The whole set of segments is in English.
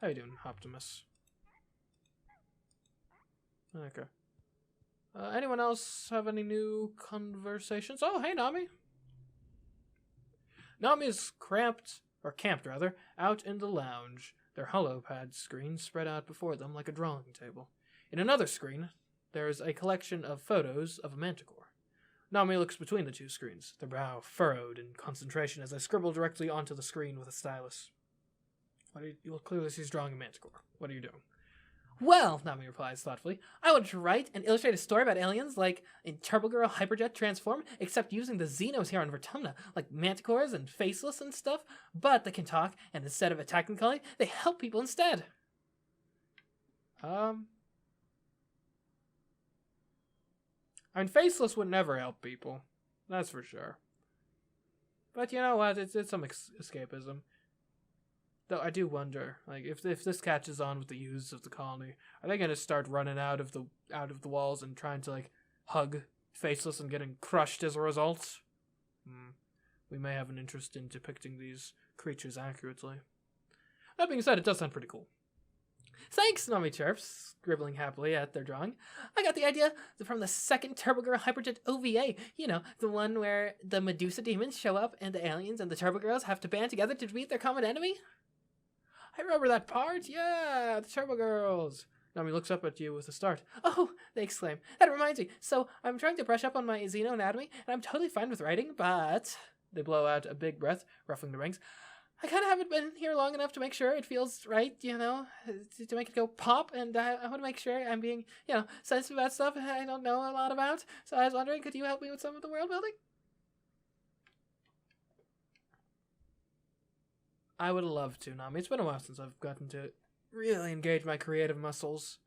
How you doing, Optimus? Okay. Anyone else have any new conversations? Oh, hey, Nami. Nami is camped out in the lounge, their holopad screens spread out before them like a drawing table. In another screen, there is a collection of photos of a manticore. Nami looks between the two screens, their brow furrowed in concentration as they scribble directly onto the screen with a stylus. You'll clearly see he's drawing a manticore. What are you doing? Well, Nami replies thoughtfully, I wanted to write and illustrate a story about aliens like in Turbo Girl Hyperjet Transform, except using the Xenos here on Vertumna, like manticores and faceless and stuff, but they can talk, and instead of attacking colony, they help people instead. I mean, faceless would never help people. That's for sure. But you know what? It's some escapism. Though I do wonder, like, if this catches on with the youths of the colony, are they gonna start running out of the walls and trying to like hug faceless and getting crushed as a result? We may have an interest in depicting these creatures accurately. That being said, it does sound pretty cool. Thanks, Nami chirps, scribbling happily at their drawing. I got the idea from the second Turbo Girl Hyperjet OVA. You know, the one where the Medusa demons show up and the aliens and the Turbo Girls have to band together to defeat their common enemy. I remember that part. Yeah, the Turbo Girls. Nami looks up at you with a start. Oh, they exclaim. That reminds me. So I'm trying to brush up on my xenoanatomy, and I'm totally fine with writing, but... They blow out a big breath, ruffling the rings. I kind of haven't been here long enough to make sure it feels right, you know, to make it go pop, and I want to make sure I'm being, you know, sensitive about stuff I don't know a lot about. So I was wondering, could you help me with some of the world building? I would love to, Nami. It's been a while since I've gotten to really engage my creative muscles.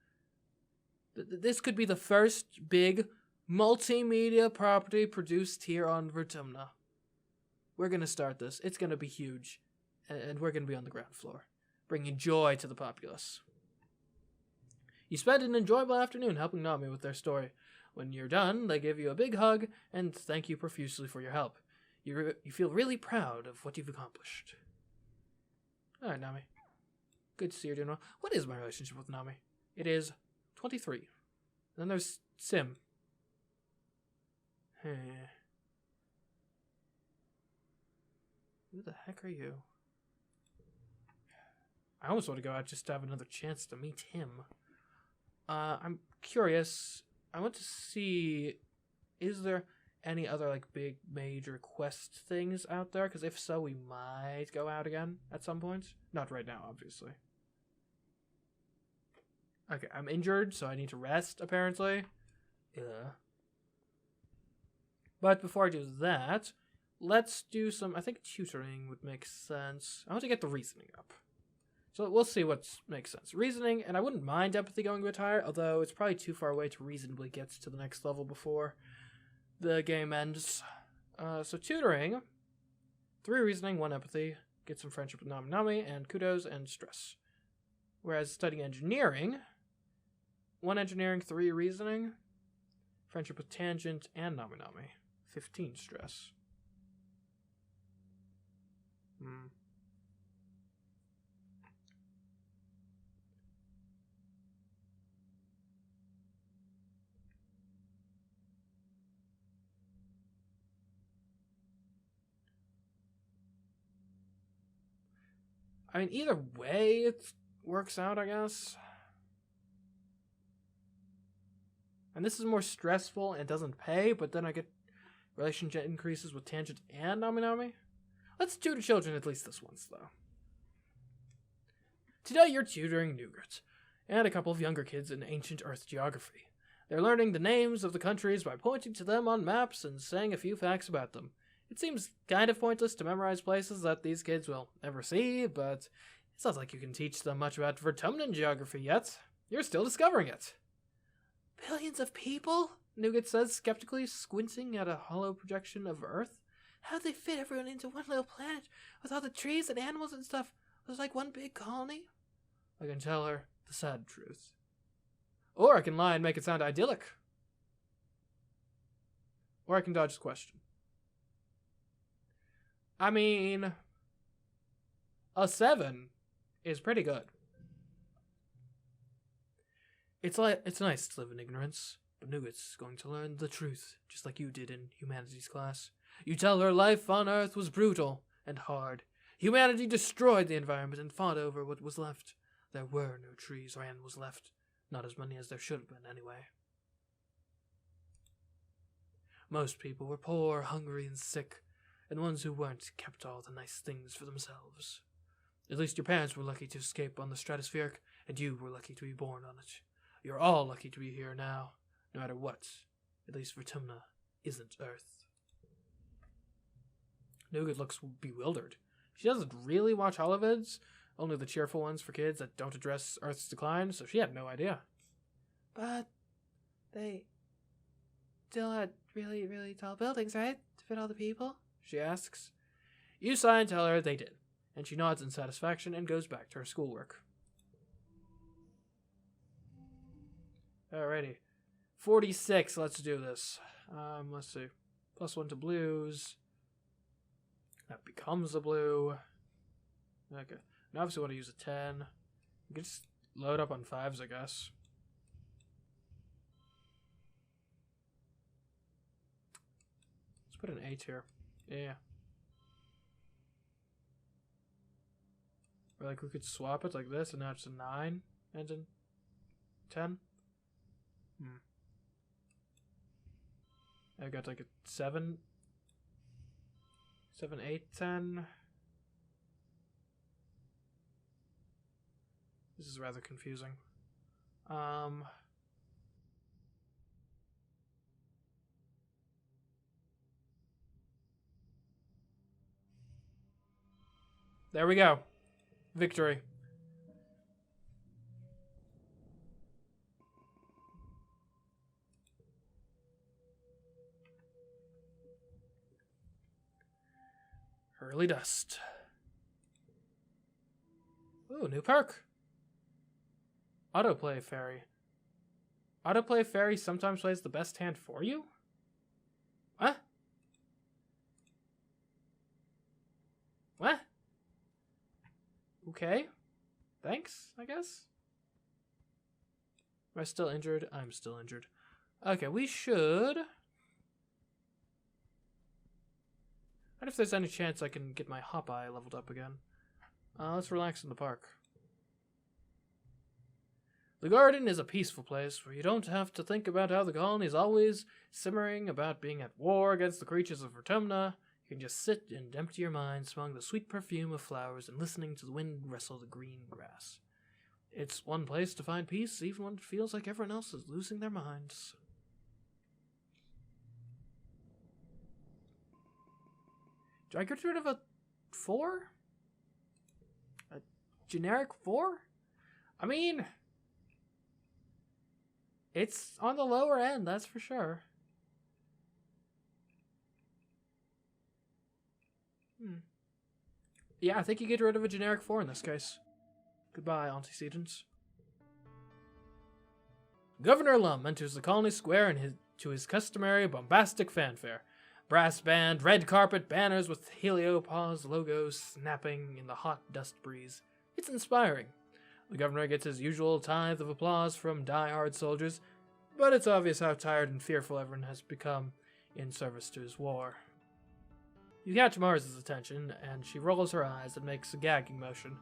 This could be the first big multimedia property produced here on Vertumna. We're going to start this. It's going to be huge. And we're going to be on the ground floor, bringing joy to the populace. You spend an enjoyable afternoon helping Nami with their story. When you're done, they give you a big hug and thank you profusely for your help. You feel really proud of what you've accomplished. All right, Nami. Good to see you're doing well. What is my relationship with Nami? It is 23. And then there's Sim. Who the heck are you? I almost want to go out just to have another chance to meet him. I'm curious. I want to see, is there any other like big major quest things out there? Because if so, we might go out again at some point. Not right now, obviously. Okay, I'm injured, so I need to rest, apparently. Yeah. But before I do that, let's do some, I think tutoring would make sense. I want to get the reasoning up. So we'll see what makes sense. Reasoning, and I wouldn't mind empathy going a bit higher, although it's probably too far away to reasonably get to the next level before the game ends. So tutoring, 3 reasoning, 1 empathy, get some friendship with Nami, and kudos and stress. Whereas studying engineering, 1 engineering, 3 reasoning, friendship with Tangent and Nami, 15 stress. I mean, either way, it works out, I guess. And this is more stressful and doesn't pay, but then I get relationship increases with Tangent and Nami. Let's tutor children at least this once, though. Today you're tutoring Nougat, and a couple of younger kids in ancient Earth geography. They're learning the names of the countries by pointing to them on maps and saying a few facts about them. It seems kind of pointless to memorize places that these kids will never see, but it's not like you can teach them much about Vertumnan geography yet. You're still discovering it. Billions of people? Nougat says, skeptically squinting at a hollow projection of Earth. How'd they fit everyone into one little planet with all the trees and animals and stuff? It was like one big colony? I can tell her the sad truth. Or I can lie and make it sound idyllic. Or I can dodge the question. I mean, a 7 is pretty good. It's nice to live in ignorance, but Nougat's going to learn the truth, just like you did in humanities class. You tell her life on Earth was brutal and hard. Humanity destroyed the environment and fought over what was left. There were no trees or animals left. Not as many as there should have been, anyway. Most people were poor, hungry, and sick, and the ones who weren't kept all the nice things for themselves. At least your parents were lucky to escape on the stratospheric, and you were lucky to be born on it. You're all lucky to be here now, no matter what. At least Vertumna isn't Earth. Nougat looks bewildered. She doesn't really watch holovids, only the cheerful ones for kids that don't address Earth's decline, so she had no idea. But they still had really, really tall buildings, right? To fit all the people? She asks. You sigh and tell her they did, and she nods in satisfaction and goes back to her schoolwork. Alrighty. 46, let's do this. Let's see. +1 to blues. That becomes a blue. Okay. Now obviously want to use a 10. You can just load up on 5s, I guess. Let's put an 8 here. Yeah. Or like we could swap it like this and now it's a 9 and a 10. I got like a 7. 7, 8, 10. This is rather confusing. There we go. Victory. Early dust. Ooh, new perk. Autoplay fairy. Autoplay fairy sometimes plays the best hand for you? What? What? Okay. Thanks, I guess. Am I still injured? I'm still injured. Okay, we should... I wonder if there's any chance I can get my hop eye leveled up again. Let's relax in the park. The garden is a peaceful place where you don't have to think about how the colony is always simmering about being at war against the creatures of Vertumna. You can just sit and empty your mind, smelling the sweet perfume of flowers and listening to the wind rustle the green grass. It's one place to find peace, even when it feels like everyone else is losing their minds. Do I get rid of a 4? A generic 4? I mean, it's on the lower end, that's for sure. Yeah, I think you get rid of a generic 4 in this case. Goodbye, antecedents. Governor Lum enters the colony square to his customary bombastic fanfare. Brass band, red carpet, banners with Heliopause logos snapping in the hot dust breeze. It's inspiring. The governor gets his usual tithe of applause from die-hard soldiers, but it's obvious how tired and fearful everyone has become in service to his war. You catch Mars's attention, and she rolls her eyes and makes a gagging motion.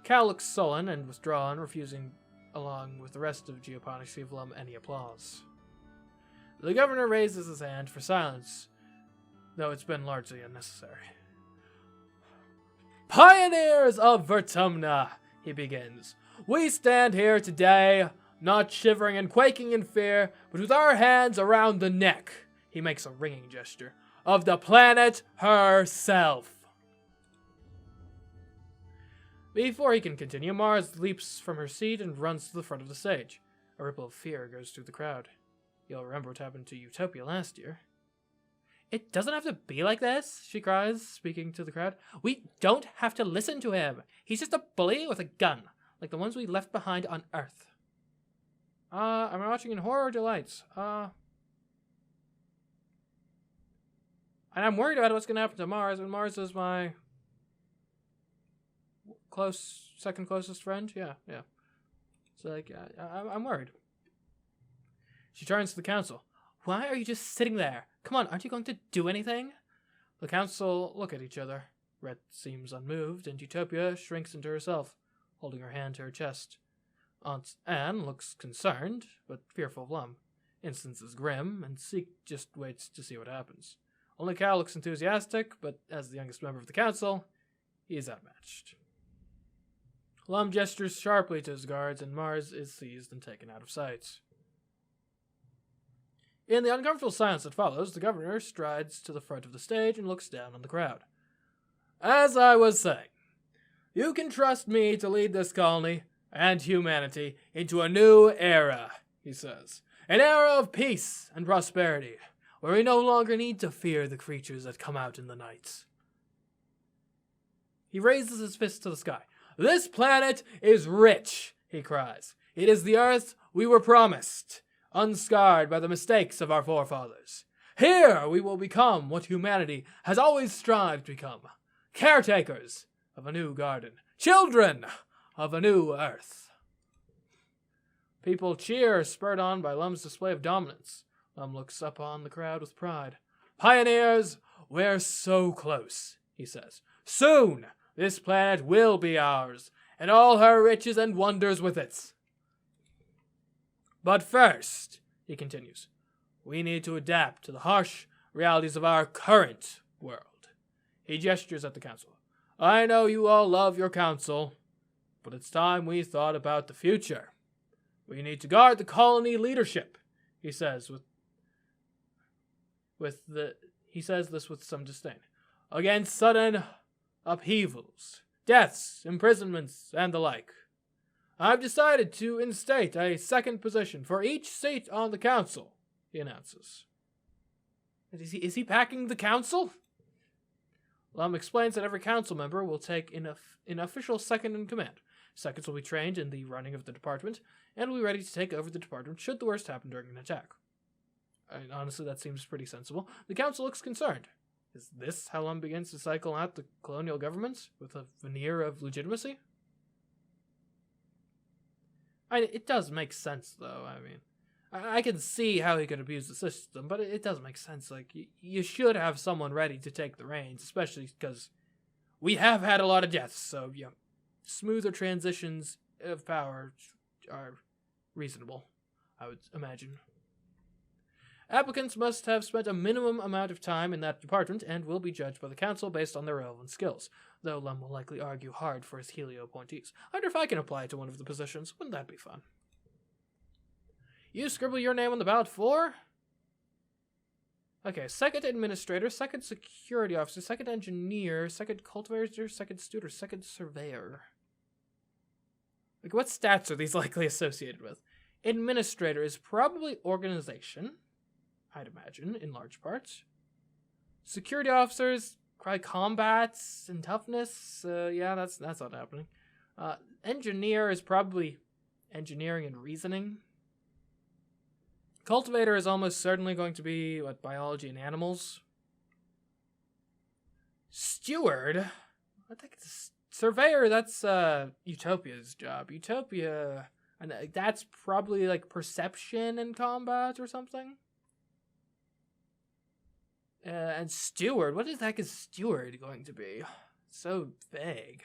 Cal looks sullen and withdrawn, refusing, along with the rest of Geoponics, to give Lum any applause. The governor raises his hand for silence, though it's been largely unnecessary. Pioneers of Vertumna, he begins. We stand here today, not shivering and quaking in fear, but with our hands around the neck, he makes a ringing gesture, of the planet herself. Before he can continue, Mars leaps from her seat and runs to the front of the stage. A ripple of fear goes through the crowd. You'll remember what happened to Utopia last year. It doesn't have to be like this, she cries, speaking to the crowd. We don't have to listen to him. He's just a bully with a gun, like the ones we left behind on Earth. I'm watching in Horror Delights. And I'm worried about what's going to happen to Mars, and Mars is my second closest friend. Yeah. So, like, I'm worried. She turns to the council. Why are you just sitting there? Come on, aren't you going to do anything? The council look at each other. Red seems unmoved, and Utopia shrinks into herself, holding her hand to her chest. Aunt Anne looks concerned, but fearful of Lum. Instance is grim, and Seek just waits to see what happens. Only Cal looks enthusiastic, but as the youngest member of the council, he is outmatched. Lum gestures sharply to his guards, and Mars is seized and taken out of sight. In the uncomfortable silence that follows, the governor strides to the front of the stage and looks down on the crowd. As I was saying, you can trust me to lead this colony and humanity into a new era, he says. An era of peace and prosperity, where we no longer need to fear the creatures that come out in the night. He raises his fist to the sky. This planet is rich, he cries. It is the Earth we were promised, unscarred by the mistakes of our forefathers. Here we will become what humanity has always strived to become. Caretakers of a new garden. Children of a new Earth. People cheer, spurred on by Lum's display of dominance. Lum looks up on the crowd with pride. Pioneers, we're so close, he says. Soon, this planet will be ours, and all her riches and wonders with it. But first, he continues, we need to adapt to the harsh realities of our current world. He gestures at the council. I know you all love your council, but it's time we thought about the future. We need to guard the colony leadership, he says he says this with some disdain, against sudden upheavals, deaths, imprisonments, and the like. I've decided to instate a second position for each seat on the council, he announces. Is he packing the council? Lum explains that every council member will take an official second in command. Seconds will be trained in the running of the department, and will be ready to take over the department should the worst happen during an attack. Honestly, that seems pretty sensible. The council looks concerned. Is this how Lum begins to cycle out the colonial governments, with a veneer of legitimacy? It does make sense, though. I can see how he could abuse the system, but it does make sense. Like, you should have someone ready to take the reins, especially because we have had a lot of deaths, so, smoother transitions of power are reasonable, I would imagine. Applicants must have spent a minimum amount of time in that department and will be judged by the council based on their relevant skills, though Lum will likely argue hard for his Helio appointees. I wonder if I can apply to one of the positions. Wouldn't that be fun? You scribble your name on the ballot for? Okay, second administrator, second security officer, second engineer, second cultivator, second steward, or second surveyor. Like, what stats are these likely associated with? Administrator is probably organization, I'd imagine, in large parts. Security officers, probably combats and toughness. Yeah, that's not happening. Engineer is probably engineering and reasoning. Cultivator is almost certainly going to be, biology and animals. Steward? I think it's surveyor, that's Utopia's job. Utopia, and that's probably perception and combat or something. And steward, what the heck is steward going to be? So vague.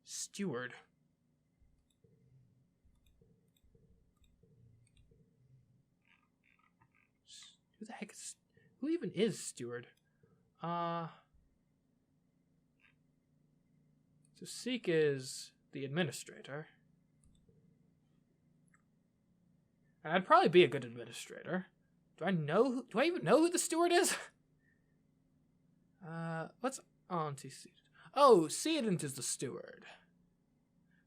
Steward. Who the heck is... Who even is steward? So Seek is the administrator. And I'd probably be a good administrator. Do I even know who the steward is? What's Auntie Seedent? Oh, Seedent is the steward.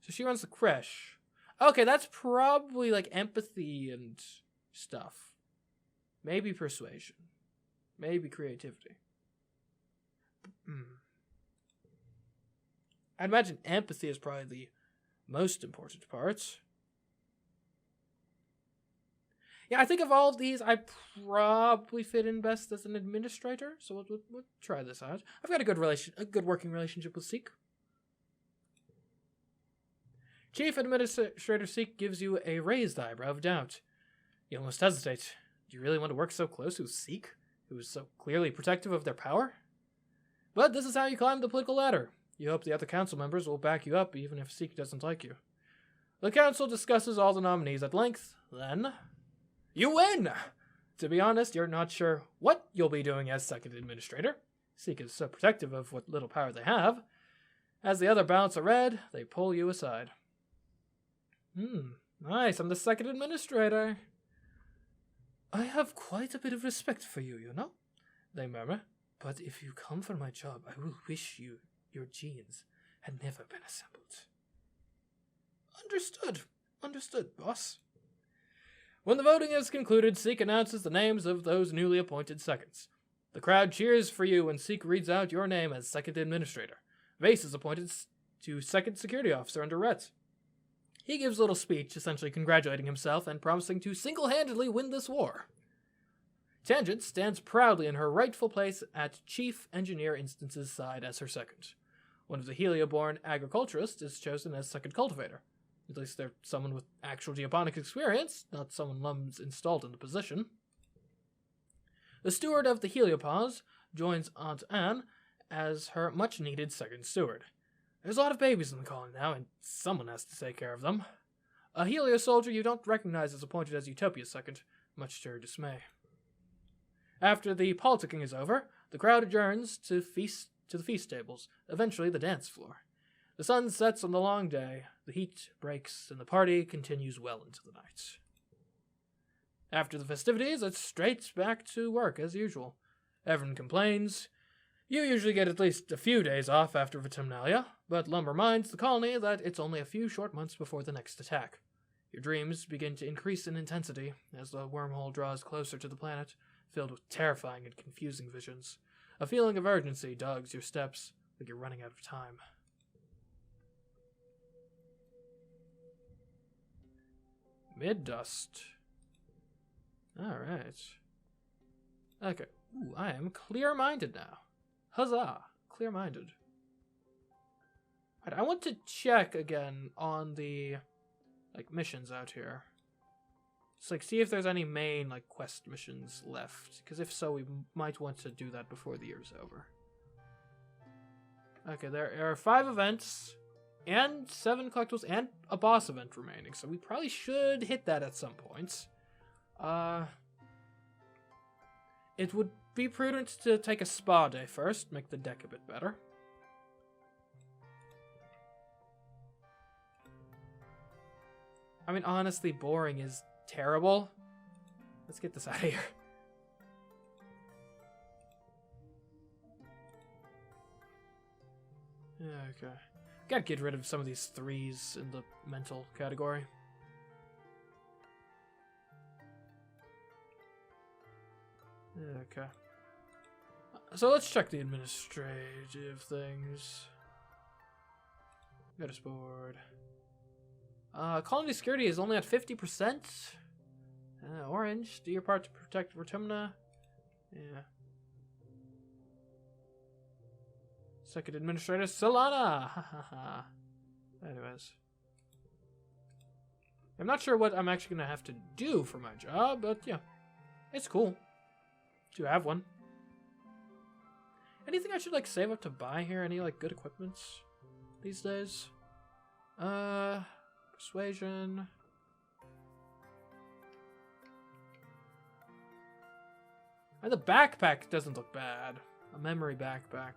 So she runs the creche. Okay, that's probably empathy and stuff. Maybe persuasion. Maybe creativity. I'd imagine empathy is probably the most important part. Yeah, I think of all of these, I probably fit in best as an administrator. So we'll try this out. I've got a good working relationship with Seek. Chief Administrator Seek gives you a raised eyebrow of doubt. You almost hesitate. Do you really want to work so close with Seek, who is so clearly protective of their power? But this is how you climb the political ladder. You hope the other council members will back you up even if Seek doesn't like you. The council discusses all the nominees at length, then... You win! To be honest, you're not sure what you'll be doing as second administrator. Seek is so protective of what little power they have. As the other ballots are read, they pull you aside. Nice, I'm the second administrator. I have quite a bit of respect for you, you know, they murmur. But if you come for my job, I will wish your genes had never been assembled. Understood, boss. When the voting is concluded, Seek announces the names of those newly appointed seconds. The crowd cheers for you when Seek reads out your name as second administrator. Vase is appointed to second security officer under Rhett. He gives a little speech, essentially congratulating himself and promising to single-handedly win this war. Tangent stands proudly in her rightful place at Chief Engineer Instance's side as her second. One of the Helio-born agriculturists is chosen as second cultivator. At least they're someone with actual geoponics experience, not someone Lum's installed in the position. The steward of the Heliopause joins Aunt Anne as her much-needed second steward. There's a lot of babies in the colony now, and someone has to take care of them. A Helio soldier you don't recognize is appointed as Utopia's second, much to her dismay. After the politicking is over, the crowd adjourns to the feast tables, eventually the dance floor. The sun sets on the long day, the heat breaks, and the party continues well into the night. After the festivities, it's straight back to work as usual. Everyone complains. You usually get at least a few days off after Vitumnalia, but Lum reminds the colony that it's only a few short months before the next attack. Your dreams begin to increase in intensity as the wormhole draws closer to the planet, filled with terrifying and confusing visions. A feeling of urgency dogs your steps, like you're running out of time. Mid-dust. Alright. Okay. Ooh, I am clear-minded now. Huzzah! Clear-minded. Right, I want to check again on the, missions out here. Just, see if there's any main, quest missions left. Because if so, we might want to do that before the year's over. Okay, there are 5 events, and 7 collectibles, and a boss event remaining. So we probably should hit that at some point. It would be prudent to take a spa day first, make the deck a bit better. I mean, honestly, boring is terrible. Let's get this out of here. Okay. Gotta get rid of some of these 3s in the mental category. Okay. So let's check the administrative things. Notice board. Colony security is only at 50%. Orange, do your part to protect Rotumna. Yeah. Second administrator, Solana! Hahaha. Anyways. I'm not sure what I'm actually gonna have to do for my job, but yeah. It's cool to have one. Anything I should save up to buy here? Any good equipments these days? Persuasion. And the backpack doesn't look bad. A memory backpack.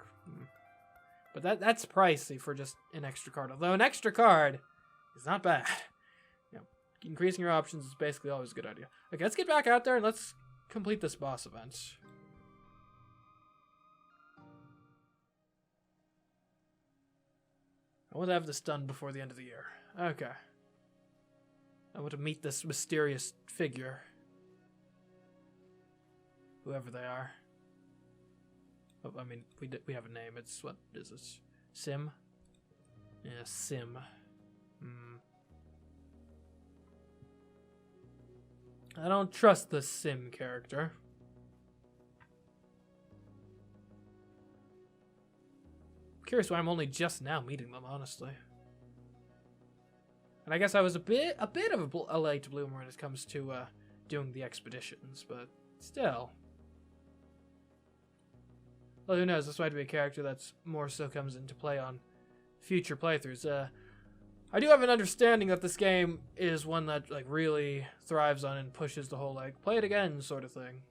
But that's pricey for just an extra card. Although an extra card is not bad. Increasing your options is basically always a good idea. Okay, let's get back out there and let's complete this boss event. I want to have this done before the end of the year. Okay. I want to meet this mysterious figure. Whoever they are. Oh, I mean, we have a name. It's, what is it? Sim? Yeah, Sim. I don't trust the Sim character. I'm curious why I'm only just now meeting them, honestly. And I guess I was a bit of a late bloomer when it comes to doing the expeditions, but still. Well, who knows? This might be a character that's more so comes into play on future playthroughs. I do have an understanding that this game is one that like really thrives on and pushes the whole like play it again sort of thing,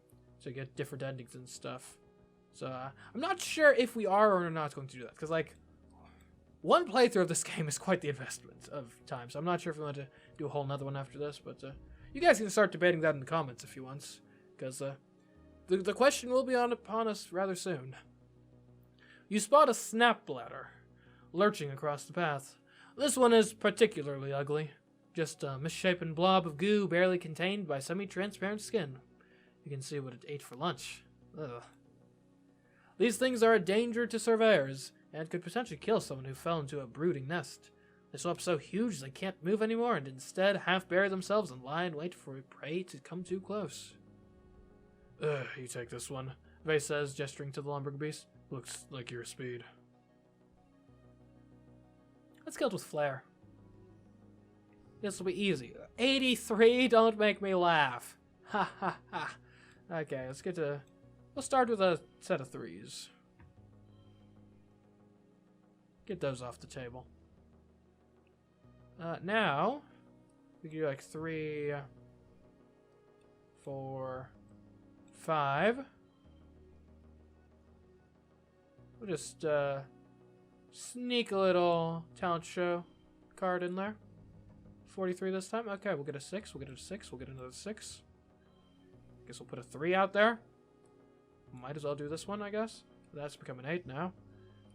to get different endings and stuff. So I'm not sure if we are or not going to do that, because like one playthrough of this game is quite the investment of time. So I'm not sure if we want to do a whole nother one after this, but you guys can start debating that in the comments if you want, because the question will be upon us rather soon. You spot a snap bladder lurching across the path. This one is particularly ugly. Just a misshapen blob of goo barely contained by semi-transparent skin. You can see what it ate for lunch. Ugh. These things are a danger to surveyors, and could potentially kill someone who fell into a brooding nest. They swell up so huge they can't move anymore, and instead half bury themselves and lie in wait for prey to come too close. Ugh, you take this one, Vase says, gesturing to the lumbering beast. Looks like your speed. Let's kill it with Flare. This will be easy. 83? Don't make me laugh. Ha ha ha. Okay, let's get to... We'll start with a set of 3s. Get those off the table. Now, we can do like 3, 4, 5. We'll just sneak a little talent show card in there. 43 this time. Okay, we'll get a 6. We'll get a 6. We'll get another 6. Guess we'll put a 3 out there. Might as well do this one, I guess. That's become an 8 now.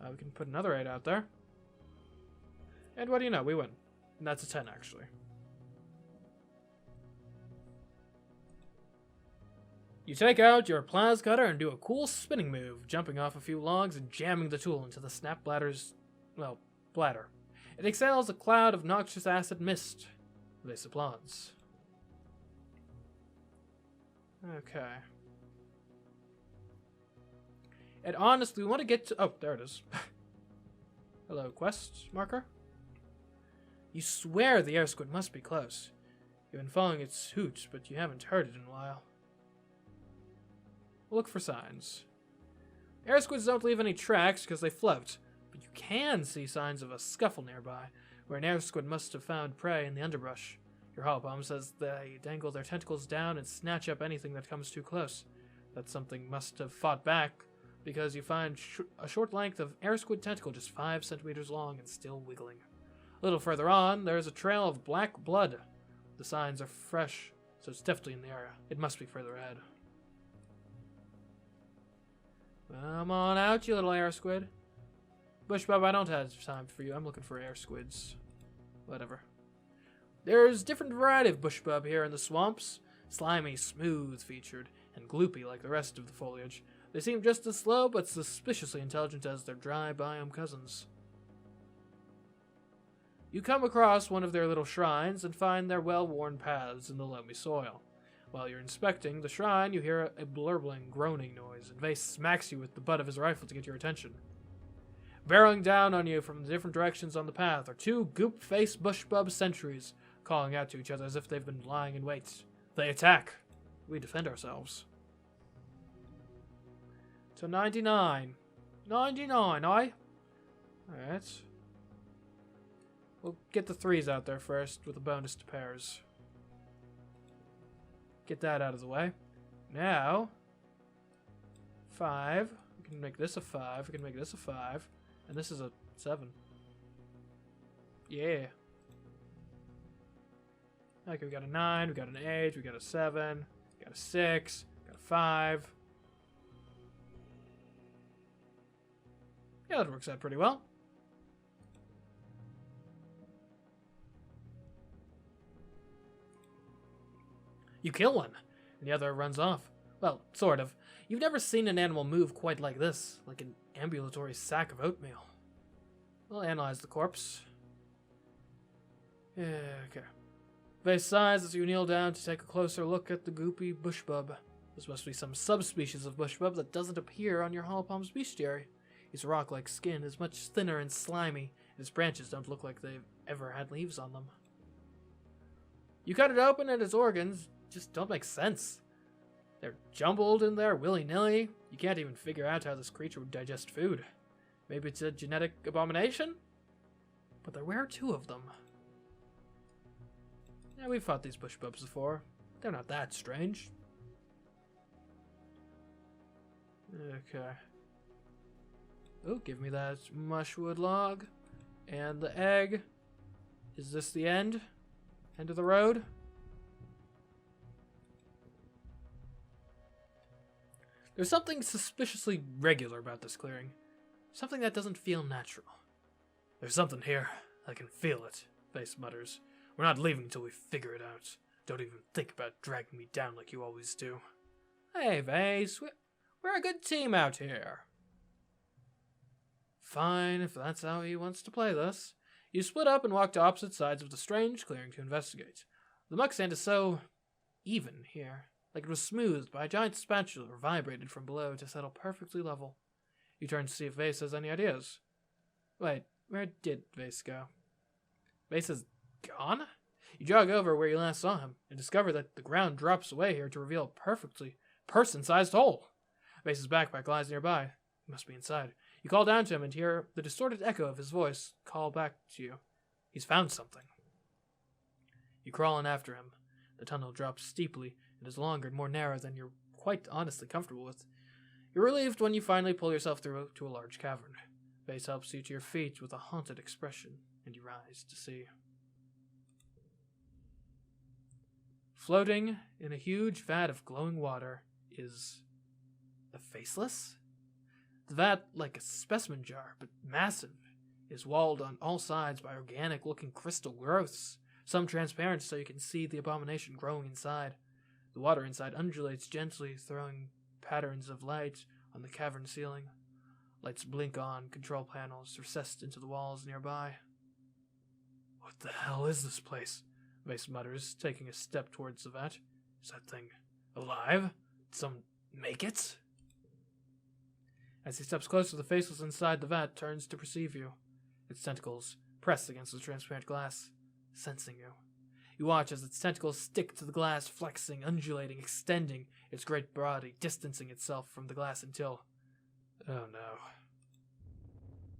We can put another 8 out there. And what do you know? We win. And that's a 10, actually. You take out your plas cutter and do a cool spinning move, jumping off a few logs and jamming the tool into the snap bladder's, well, bladder. It exhales a cloud of noxious acid mist. This applauds. Okay. And honestly, we want to get to... Oh, there it is. Hello, quest marker. You swear the air squid must be close. You've been following its hoot, but you haven't heard it in a while. Look for signs. Air squids don't leave any tracks because they float, but you can see signs of a scuffle nearby, where an air squid must have found prey in the underbrush. Your holopalm says they dangle their tentacles down and snatch up anything that comes too close. That something must have fought back, because you find a short length of air squid tentacle just 5 centimeters long and still wiggling. A little further on, there is a trail of black blood. The signs are fresh, so it's definitely in the area. It must be further ahead. Come on out, you little air squid. Bushbub, I don't have time for you. I'm looking for air squids. Whatever. There's different variety of bushbub here in the swamps. Slimy, smooth-featured, and gloopy like the rest of the foliage. They seem just as slow, but suspiciously intelligent as their dry biome cousins. You come across one of their little shrines and find their well-worn paths in the loamy soil. While you're inspecting the shrine, you hear a blurbling, groaning noise, and Vase smacks you with the butt of his rifle to get your attention. Barreling down on you from the different directions on the path are 2 goop-faced bushbub sentries, calling out to each other as if they've been lying in wait. They attack. We defend ourselves. So 99. 99, aye? Alright. We'll get the 3s out there first with a bonus to pairs. Get that out of the way. Now, 5. We can make this a 5. We can make this a 5. And this is a 7. Yeah. Okay, we got a 9. We got an 8. We got a 7. We got a 6. We got a 5. Yeah, that works out pretty well. You kill one, and the other runs off. Well, sort of. You've never seen an animal move quite like this, like an ambulatory sack of oatmeal. We'll analyze the corpse. Yeah, okay. Vase sighs as you kneel down to take a closer look at the goopy bushbub. This must be some subspecies of bushbub that doesn't appear on your holopalm's bestiary. His rock-like skin is much thinner and slimy, and his branches don't look like they've ever had leaves on them. You cut it open and its organs just don't make sense. They're jumbled in there willy-nilly. You can't even figure out how this creature would digest food. Maybe it's a genetic abomination? But there were 2 of them. Yeah, we've fought these bush bubs before. They're not that strange. Okay. Oh, give me that mushwood log. And the egg. Is this the end? End of the road? There's something suspiciously regular about this clearing. Something that doesn't feel natural. There's something here. I can feel it, Vase mutters. We're not leaving until we figure it out. Don't even think about dragging me down like you always do. Hey, Vase, we're a good team out here. Fine, if that's how he wants to play this. You split up and walk to opposite sides of the strange clearing to investigate. The muck sand is so even here, like it was smoothed by a giant spatula or vibrated from below to settle perfectly level. You turn to see if Vase has any ideas. Wait, where did Vase go? Vase is gone? You jog over where you last saw him and discover that the ground drops away here to reveal a perfectly person-sized hole. Vase's backpack lies nearby. He must be inside. You call down to him and hear the distorted echo of his voice call back to you. He's found something. You crawl in after him. The tunnel drops steeply and is longer and more narrow than you're quite honestly comfortable with. You're relieved when you finally pull yourself through to a large cavern. Vase helps you to your feet with a haunted expression, and you rise to see. Floating in a huge vat of glowing water is the Faceless? The vat, like a specimen jar, but massive, is walled on all sides by organic-looking crystal growths, some transparent so you can see the abomination growing inside. The water inside undulates gently, throwing patterns of light on the cavern ceiling. Lights blink on control panels recessed into the walls nearby. What the hell is this place? Vase mutters, taking a step towards the vat. Is that thing alive? Did someone make it? As he steps closer, the Faceless inside the vat turns to perceive you. Its tentacles press against the transparent glass, sensing you. You watch as its tentacles stick to the glass, flexing, undulating, extending, its great body distancing itself from the glass until... Oh no.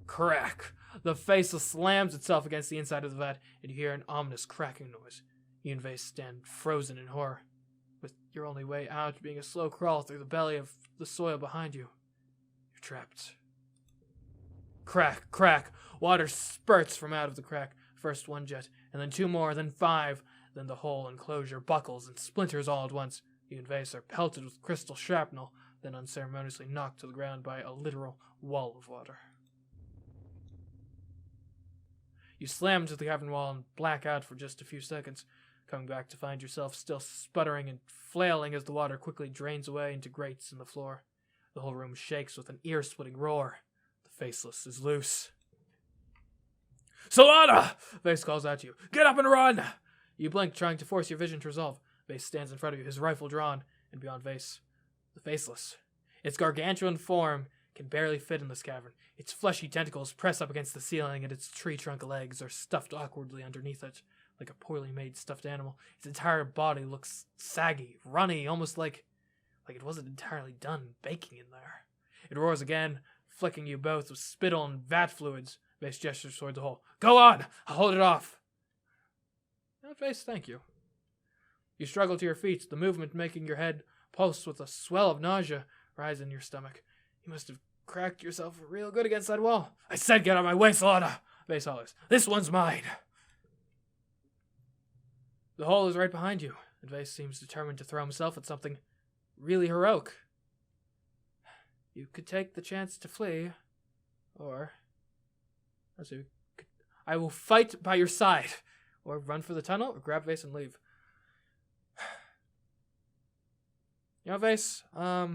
Crack! The Faceless slams itself against the inside of the vat, and you hear an ominous cracking noise. You and Vase stand frozen in horror, with your only way out being a slow crawl through the belly of the soil behind you. You're trapped. Crack, crack! Water spurts from out of the crack. First 1 jet, and then 2 more, then 5. Then the whole enclosure buckles and splinters all at once. You and Vase are pelted with crystal shrapnel, then unceremoniously knocked to the ground by a literal wall of water. You slam into the cavern wall and black out for just a few seconds, coming back to find yourself still sputtering and flailing as the water quickly drains away into grates in the floor. The whole room shakes with an ear-splitting roar. The Faceless is loose. Solana! Vase calls out to you. Get up and run! You blink, trying to force your vision to resolve. Vase stands in front of you, his rifle drawn, and beyond Vase, the Faceless. Its gargantuan form can barely fit in this cavern. Its fleshy tentacles press up against the ceiling, and its tree trunk legs are stuffed awkwardly underneath it, like a poorly made stuffed animal. Its entire body looks saggy, runny, almost like it wasn't entirely done baking in there. It roars again, flicking you both with spittle and vat fluids. Vase gestures toward the hole. Go on! I'll hold it off! Vase, thank you. You struggle to your feet, the movement making your head pulse with a swell of nausea rise in your stomach. You must have cracked yourself real good against that wall. I said get out of my way, Solana! Vase hollers. This one's mine! The hole is right behind you, and Vase seems determined to throw himself at something really heroic. You could take the chance to flee, or... I will fight by your side, or run for the tunnel, or grab Vase and leave. You know, Vase, I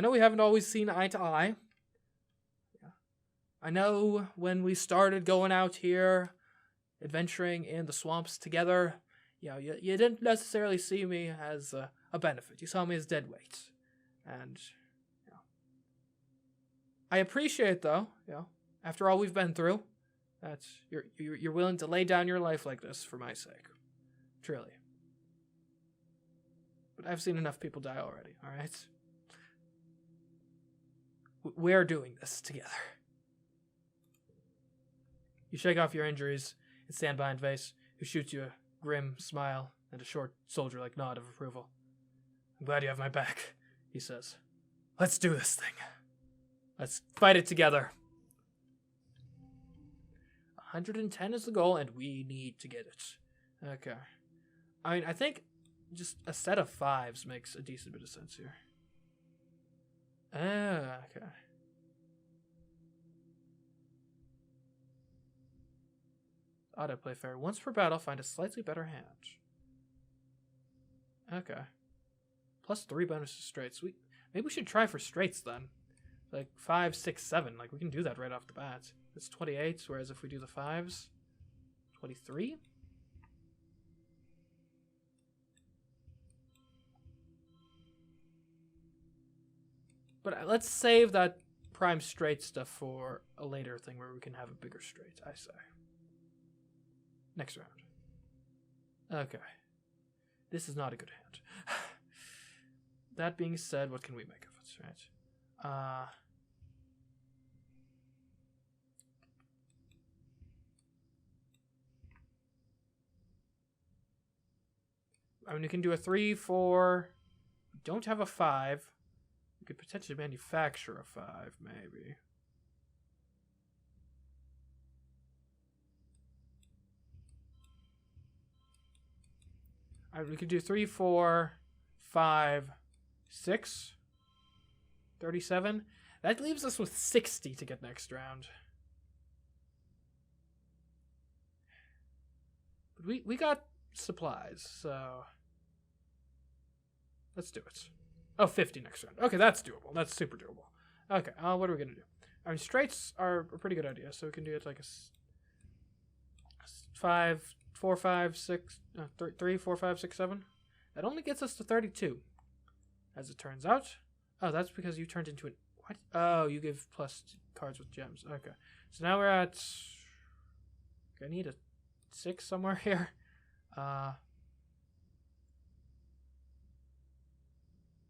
know we haven't always seen eye to eye. Yeah. I know when we started going out here, adventuring in the swamps together, you didn't necessarily see me as a benefit. You saw me as dead weight. And, I appreciate, though, after all we've been through, that you're willing to lay down your life like this for my sake. Truly. But I've seen enough people die already, alright? We're doing this together. You shake off your injuries and stand behind Vase, who shoots you a grim smile and a short, soldier-like nod of approval. I'm glad you have my back, he says. Let's do this thing. Let's fight it together. 110 is the goal, and we need to get it. Okay. I mean, I think just a set of 5s makes a decent bit of sense here. Okay. Autoplay fair. Once per battle, find a slightly better hand. Okay. Plus 3 bonuses straights. Maybe we should try for straights then. Like 5, 6, 7. Like we can do that right off the bat. It's 28, whereas if we do the 5s, 23? But let's save that prime straight stuff for a later thing where we can have a bigger straight, I say. Next round. Okay. This is not a good hand. That being said, what can we make of it, right? I mean, we can do a 3, 4. We don't have a 5. We could potentially manufacture a 5, maybe. All right, we could do 3, 4, 5, 6. 37. That leaves us with 60 to get next round. But we got supplies, so let's do it. Oh, 50 next round. Okay, that's doable. That's super doable. Okay, what are we going to do? I mean, straights are a pretty good idea, so we can do it like a 5, 4, 5, 6, 3, 4, 5, 6, 7. That only gets us to 32, as it turns out. Oh, that's because you turned into an... What? Oh, you give plus cards with gems. Okay. So now we're at... I need a 6 somewhere here.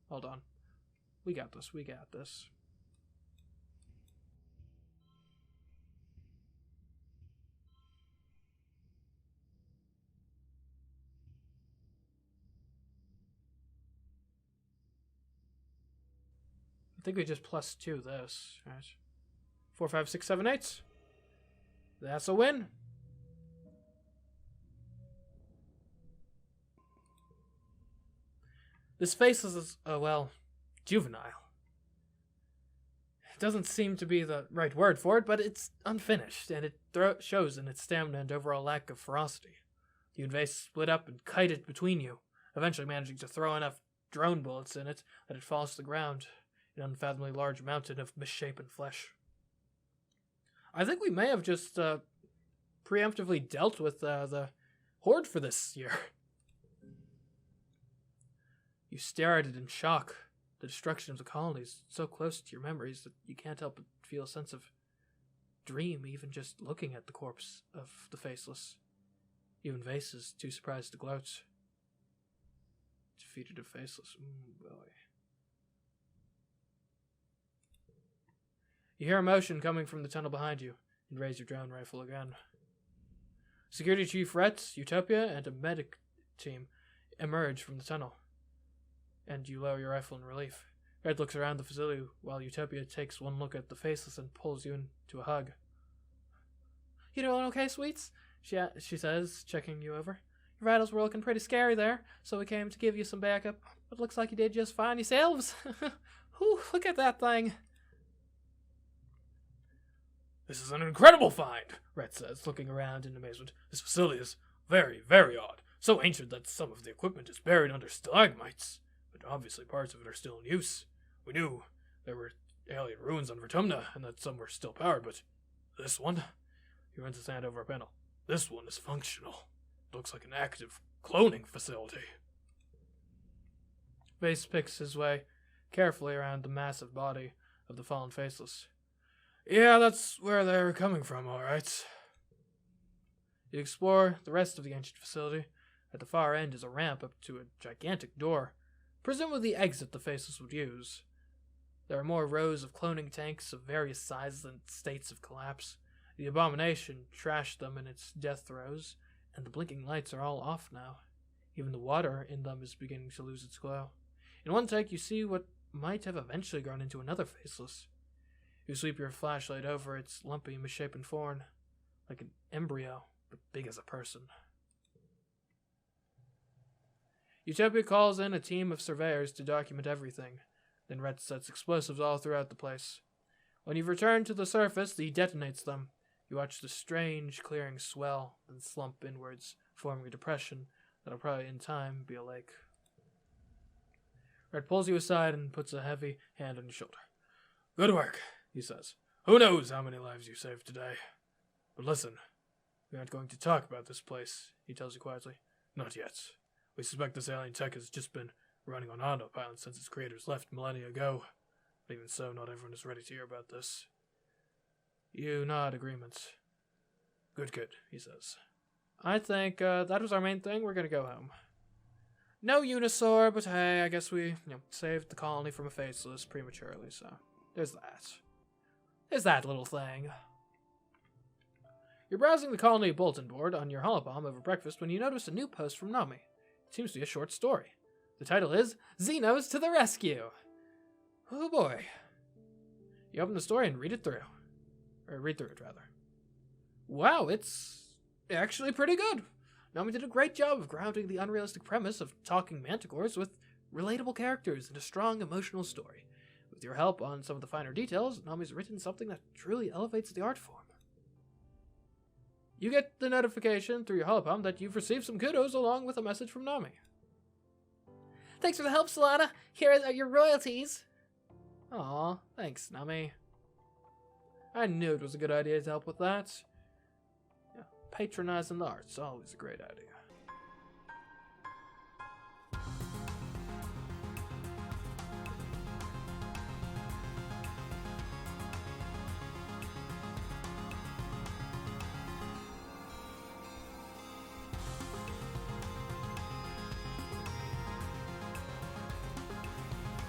Hold on. We got this. We got this. I think we just plus 2 this, right? 4, 5, 6, 7, 8. That's a win. This face is, well, juvenile. It doesn't seem to be the right word for it, but it's unfinished, and it shows in its stamina and overall lack of ferocity. You and Vase split up and kited between you, eventually managing to throw enough drone bullets in it that it falls to the ground, an unfathomably large mountain of misshapen flesh. I think we may have just preemptively dealt with the Horde for this year. You stare at it in shock. The destruction of the colony is so close to your memories that you can't help but feel a sense of dream even just looking at the corpse of the Faceless. Even Vase is too surprised to gloat. Defeated a Faceless. Boy. You hear a motion coming from the tunnel behind you and raise your drone rifle again. Security Chief Retz, Utopia, and a medic team emerge from the tunnel, and you lower your rifle in relief. Red looks around the facility while Utopia takes one look at the Faceless and pulls you into a hug. You doing okay, sweets? She says, checking you over. Your vitals were looking pretty scary there, so we came to give you some backup. But looks like you did just fine yourselves. Whew, look at that thing. This is an incredible find, Rhett says, looking around in amazement. This facility is very, very odd. So ancient that some of the equipment is buried under stalagmites. But obviously parts of it are still in use. We knew there were alien ruins on Vertumna and that some were still powered, but this one? He runs his hand over a panel. This one is functional. Looks like an active cloning facility. Vase picks his way carefully around the massive body of the fallen Faceless. Yeah, that's where they're coming from, all right. You explore the rest of the ancient facility, At the far end is a ramp up to a gigantic door, presumably the exit the Faceless would use. There are more rows of cloning tanks of various sizes and states of collapse. The abomination trashed them in its death throes, and the blinking lights are all off now. Even the water in them is beginning to lose its glow. In one tank you see what might have eventually grown into another Faceless. You sweep your flashlight over its lumpy, misshapen form, like an embryo, but big as a person. Utopia calls in a team of surveyors to document everything, then Red sets explosives all throughout the place. When you've returned to the surface, he detonates them. You watch the strange clearing swell and slump inwards, forming a depression that'll probably in time be a lake. Red pulls you aside and puts a heavy hand on your shoulder. Good work, he says. Who knows how many lives you saved today? But listen, we aren't going to talk about this place, he tells you quietly. Not yet. We suspect this alien tech has just been running on autopilot since its creators left millennia ago. But even so, not everyone is ready to hear about this. You nod agreement. Good, he says. I think that was our main thing. We're gonna go home. No Unisaur, but hey, I guess we saved the colony from a Faceless prematurely, so there's that. There's that little thing. You're browsing the colony bulletin board on your holopalm over breakfast when you notice a new post from Nami. It seems to be a short story. The title is Xenos to the Rescue. Oh boy. You open the story and read through it, rather. Wow, it's actually pretty good. Nami did a great job of grounding the unrealistic premise of talking manticores with relatable characters and a strong emotional story. With your help on some of the finer details, Nami's written something that truly elevates the art form. You get the notification through your holopalm that you've received some kudos along with a message from Nami. Thanks for the help, Solana. Here are your royalties. Aw, thanks, Nami. I knew it was a good idea to help with that. Yeah, patronizing the arts, always a great idea.